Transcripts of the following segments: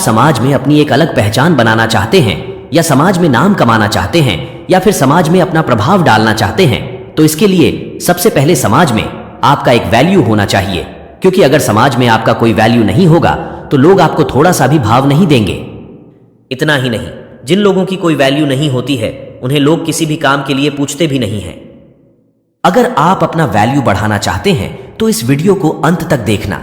समाज में अपनी एक अलग पहचान बनाना चाहते हैं, या समाज में नाम कमाना चाहते हैं, या फिर समाज में अपना प्रभाव डालना चाहते हैं, तो इसके लिए सबसे पहले समाज में आपका एक वैल्यू होना चाहिए। क्योंकि अगर समाज में आपका कोई वैल्यू नहीं होगा तो लोग आपको थोड़ा सा भी भाव नहीं देंगे। इतना ही नहीं, जिन लोगों की कोई वैल्यू नहीं होती है उन्हें लोग किसी भी काम के लिए पूछते भी नहीं हैं। अगर आप अपना वैल्यू बढ़ाना चाहते हैं तो इस वीडियो को अंत तक देखना।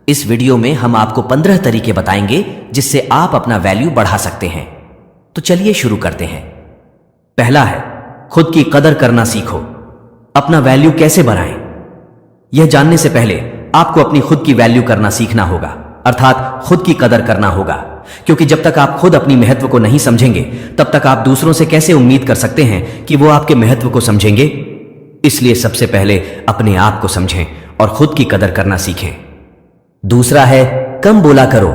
इस वीडियो में हम आपको 15 तरीके बताएंगे जिससे आप अपना वैल्यू बढ़ा सकते हैं। तो चलिए शुरू करते हैं। पहला है, खुद की कदर करना सीखो। अपना वैल्यू कैसे बढ़ाएं? यह जानने से पहले आपको अपनी खुद की वैल्यू करना सीखना होगा, अर्थात खुद की कदर करना होगा। क्योंकि जब तक आप खुद अपनी महत्व को नहीं समझेंगे तब तक आप दूसरों से कैसे उम्मीद कर सकते हैं कि वो आपके महत्व को समझेंगे। इसलिए सबसे पहले अपने आप को समझें और खुद की कदर करना सीखें। दूसरा है, कम बोला करो।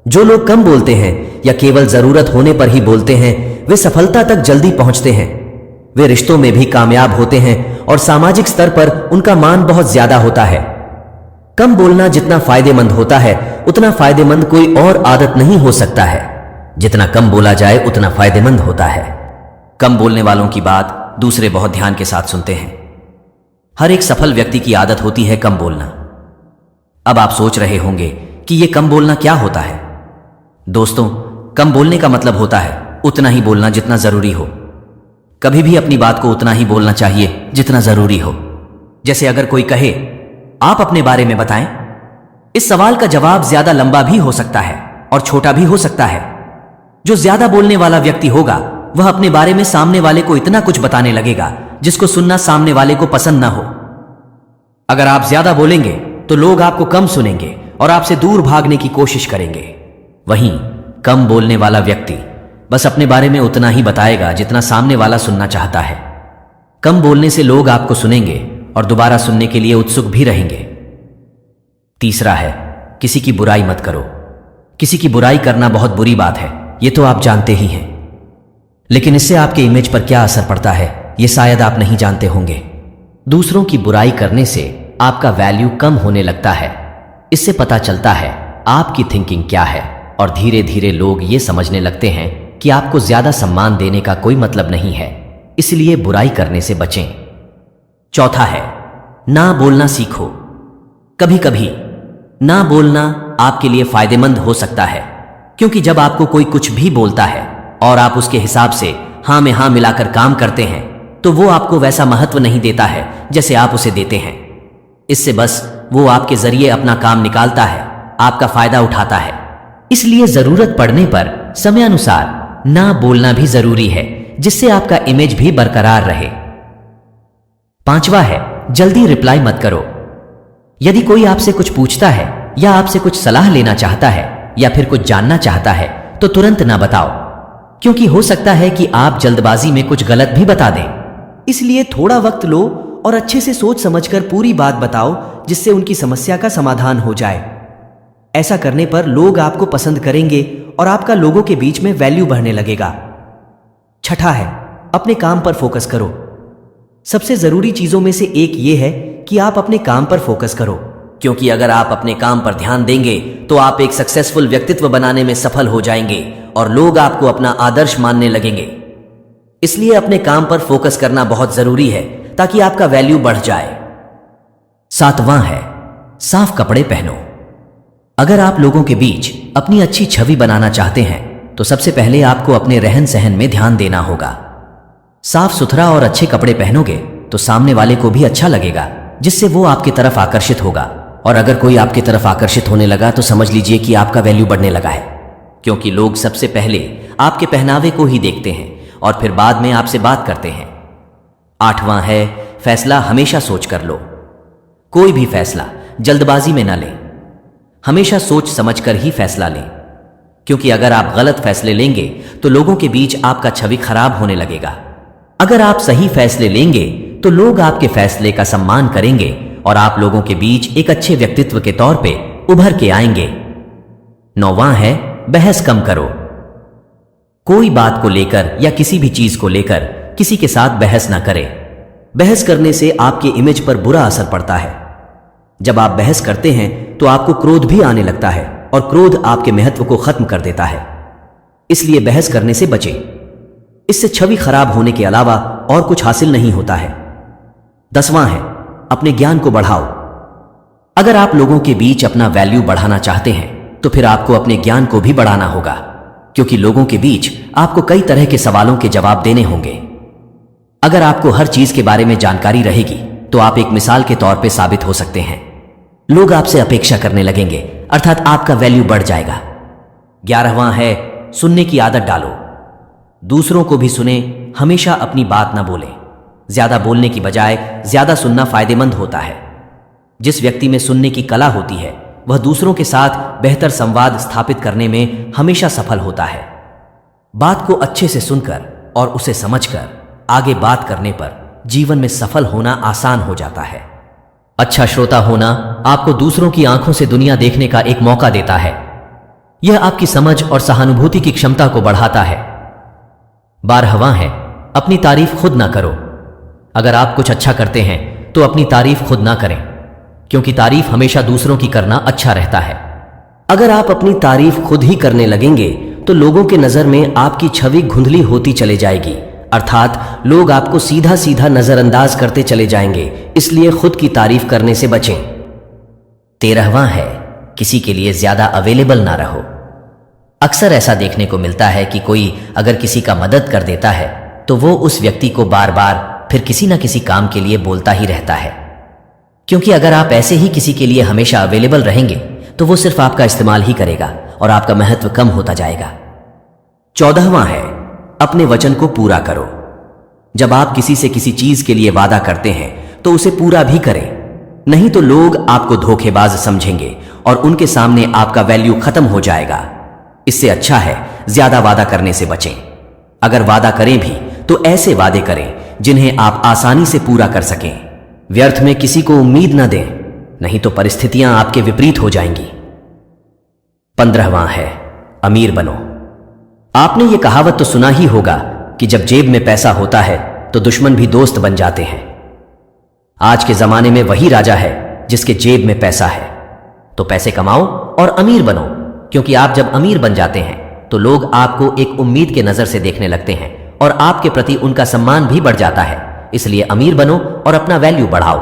जो लोग कम बोलते हैं या केवल जरूरत होने पर ही बोलते हैं, वे सफलता तक जल्दी पहुंचते हैं। वे रिश्तों में भी कामयाब होते हैं और सामाजिक स्तर पर उनका मान बहुत ज्यादा होता है। कम बोलना जितना फायदेमंद होता है उतना फायदेमंद कोई और आदत नहीं हो सकता है। जितना कम बोला जाए उतना फायदेमंद होता है। कम बोलने वालों की बात दूसरे बहुत ध्यान के साथ सुनते हैं। हर एक सफल व्यक्ति की आदत होती है कम बोलना। अब आप सोच रहे होंगे कि यह कम बोलना क्या होता है। दोस्तों, कम बोलने का मतलब होता है उतना ही बोलना जितना जरूरी हो। कभी भी अपनी बात को उतना ही बोलना चाहिए जितना जरूरी हो। जैसे अगर कोई कहे, आप अपने बारे में बताएं, इस सवाल का जवाब ज्यादा लंबा भी हो सकता है और छोटा भी हो सकता है। जो ज्यादा बोलने वाला व्यक्ति होगा वह अपने बारे में सामने वाले को इतना कुछ बताने लगेगा जिसको सुनना सामने वाले को पसंद ना हो। अगर आप ज्यादा बोलेंगे तो लोग आपको कम सुनेंगे और आपसे दूर भागने की कोशिश करेंगे। वहीं कम बोलने वाला व्यक्ति बस अपने बारे में उतना ही बताएगा जितना सामने वाला सुनना चाहता है। कम बोलने से लोग आपको सुनेंगे और दोबारा सुनने के लिए उत्सुक भी रहेंगे। तीसरा है, किसी की बुराई मत करो। किसी की बुराई करना बहुत बुरी बात है, यह तो आप जानते ही हैं। लेकिन इससे आपके इमेज पर क्या असर पड़ता है यह शायद आप नहीं जानते होंगे। दूसरों की बुराई करने से आपका वैल्यू कम होने लगता है। इससे पता चलता है आपकी थिंकिंग क्या है और धीरे धीरे लोग ये समझने लगते हैं कि आपको ज्यादा सम्मान देने का कोई मतलब नहीं है। इसलिए बुराई करने से बचें। चौथा है, ना बोलना सीखो। कभी कभी ना बोलना आपके लिए फायदेमंद हो सकता है, क्योंकि जब आपको कोई कुछ भी बोलता है और आप उसके हिसाब से हां में हां मिलाकर काम करते हैं तो वो आपको वैसा महत्व नहीं देता है जैसे आप उसे देते हैं। इससे बस वो आपके जरिए अपना काम निकालता है, आपका फायदा उठाता है। इसलिए जरूरत पड़ने पर समयानुसार ना बोलना भी जरूरी है, जिससे आपका इमेज भी बरकरार रहे। पांचवा है, जल्दी रिप्लाई मत करो। यदि कोई आपसे कुछ पूछता है या आपसे कुछ सलाह लेना चाहता है या फिर कुछ जानना चाहता है तो तुरंत ना बताओ, क्योंकि हो सकता है कि आप जल्दबाजी में कुछ गलत भी बता दें। इसलिए थोड़ा वक्त लो और अच्छे से सोच समझकर पूरी बात बताओ, जिससे उनकी समस्या का समाधान हो जाए। ऐसा करने पर लोग आपको पसंद करेंगे और आपका लोगों के बीच में वैल्यू बढ़ने लगेगा। छठा है, अपने काम पर फोकस करो। सबसे जरूरी चीजों में से एक यह है कि आप अपने काम पर फोकस करो, क्योंकि अगर आप अपने काम पर ध्यान देंगे तो आप एक सक्सेसफुल व्यक्तित्व बनाने में सफल हो जाएंगे और लोग आपको अपना आदर्श मानने लगेंगे। इसलिए अपने काम पर फोकस करना बहुत जरूरी है ताकि आपका वैल्यू बढ़ जाए। सातवां है, साफ कपड़े पहनो। अगर आप लोगों के बीच अपनी अच्छी छवि बनाना चाहते हैं तो सबसे पहले आपको अपने रहन सहन में ध्यान देना होगा। साफ सुथरा और अच्छे कपड़े पहनोगे तो सामने वाले को भी अच्छा लगेगा, जिससे वो आपकी तरफ आकर्षित होगा। और अगर कोई आपकी तरफ आकर्षित होने लगा तो समझ लीजिए कि आपका वैल्यू बढ़ने लगा है, क्योंकि लोग सबसे पहले आपके पहनावे को ही देखते हैं और फिर बाद में आपसे बात करते हैं। आठवां है, फैसला हमेशा सोच कर लो। कोई भी फैसला जल्दबाजी में ना लें, हमेशा सोच समझकर ही फैसला लें, क्योंकि अगर आप गलत फैसले लेंगे तो लोगों के बीच आपका छवि खराब होने लगेगा। अगर आप सही फैसले लेंगे तो लोग आपके फैसले का सम्मान करेंगे और आप लोगों के बीच एक अच्छे व्यक्तित्व के तौर पे उभर के आएंगे। नौवां है, बहस कम करो। कोई बात को लेकर या किसी भी चीज को लेकर किसी के साथ बहस ना करें। बहस करने से आपके इमेज पर बुरा असर पड़ता है। जब आप बहस करते हैं तो आपको क्रोध भी आने लगता है और क्रोध आपके महत्व को खत्म कर देता है। इसलिए बहस करने से बचें। इससे छवि खराब होने के अलावा और कुछ हासिल नहीं होता है। 10वां है, अपने ज्ञान को बढ़ाओ। अगर आप लोगों के बीच अपना वैल्यू बढ़ाना चाहते हैं तो फिर आपको अपने ज्ञान को भी बढ़ाना होगा, क्योंकि लोगों के बीच आपको कई तरह के सवालों के जवाब देने होंगे। अगर आपको हर चीज के बारे में जानकारी रहेगी तो आप एक मिसाल के तौर पे साबित हो सकते हैं। लोग आपसे अपेक्षा करने लगेंगे, अर्थात आपका वैल्यू बढ़ जाएगा। 11वां है, सुनने की आदत डालो। दूसरों को भी सुने, हमेशा अपनी बात ना बोलें। ज्यादा बोलने की बजाय ज्यादा सुनना फायदेमंद होता है। जिस व्यक्ति में सुनने की कला होती है वह दूसरों के साथ बेहतर संवाद स्थापित करने में हमेशा सफल होता है। बात को अच्छे से सुनकर और उसे समझकर आगे बात करने पर जीवन में सफल होना आसान हो जाता है। अच्छा श्रोता होना आपको दूसरों की आंखों से दुनिया देखने का एक मौका देता है। यह आपकी समझ और सहानुभूति की क्षमता को बढ़ाता है। 12वां है, अपनी तारीफ खुद ना करो। अगर आप कुछ अच्छा करते हैं तो अपनी तारीफ खुद ना करें, क्योंकि तारीफ हमेशा दूसरों की करना अच्छा रहता है। अगर आप अपनी तारीफ खुद ही करने लगेंगे तो लोगों के नजर में आपकी छवि धुंधली होती चली जाएगी, अर्थात लोग आपको सीधा सीधा नजरअंदाज करते चले जाएंगे। इसलिए खुद की तारीफ करने से बचें। 13वां है, किसी के लिए ज्यादा अवेलेबल ना रहो। अक्सर ऐसा देखने को मिलता है कि कोई अगर किसी का मदद कर देता है तो वो उस व्यक्ति को बार बार फिर किसी ना किसी काम के लिए बोलता ही रहता है, क्योंकि अगर आप ऐसे ही किसी के लिए हमेशा अवेलेबल रहेंगे तो वो सिर्फ आपका इस्तेमाल ही करेगा और आपका महत्व कम होता जाएगा। 14वां है, अपने वचन को पूरा करो। जब आप किसी से किसी चीज के लिए वादा करते हैं तो उसे पूरा भी करें, नहीं तो लोग आपको धोखेबाज समझेंगे और उनके सामने आपका वैल्यू खत्म हो जाएगा। इससे अच्छा है ज्यादा वादा करने से बचें। अगर वादा करें भी तो ऐसे वादे करें जिन्हें आप आसानी से पूरा कर सकें। व्यर्थ में किसी को उम्मीद न दें, नहीं तो परिस्थितियां आपके विपरीत हो जाएंगी। 15वां है, अमीर बनो। आपने ये कहावत तो सुना ही होगा कि जब जेब में पैसा होता है तो दुश्मन भी दोस्त बन जाते हैं। आज के जमाने में वही राजा है जिसके जेब में पैसा है। तो पैसे कमाओ और अमीर बनो, क्योंकि आप जब अमीर बन जाते हैं तो लोग आपको एक उम्मीद के नजर से देखने लगते हैं और आपके प्रति उनका सम्मान भी बढ़ जाता है। इसलिए अमीर बनो और अपना वैल्यू बढ़ाओ।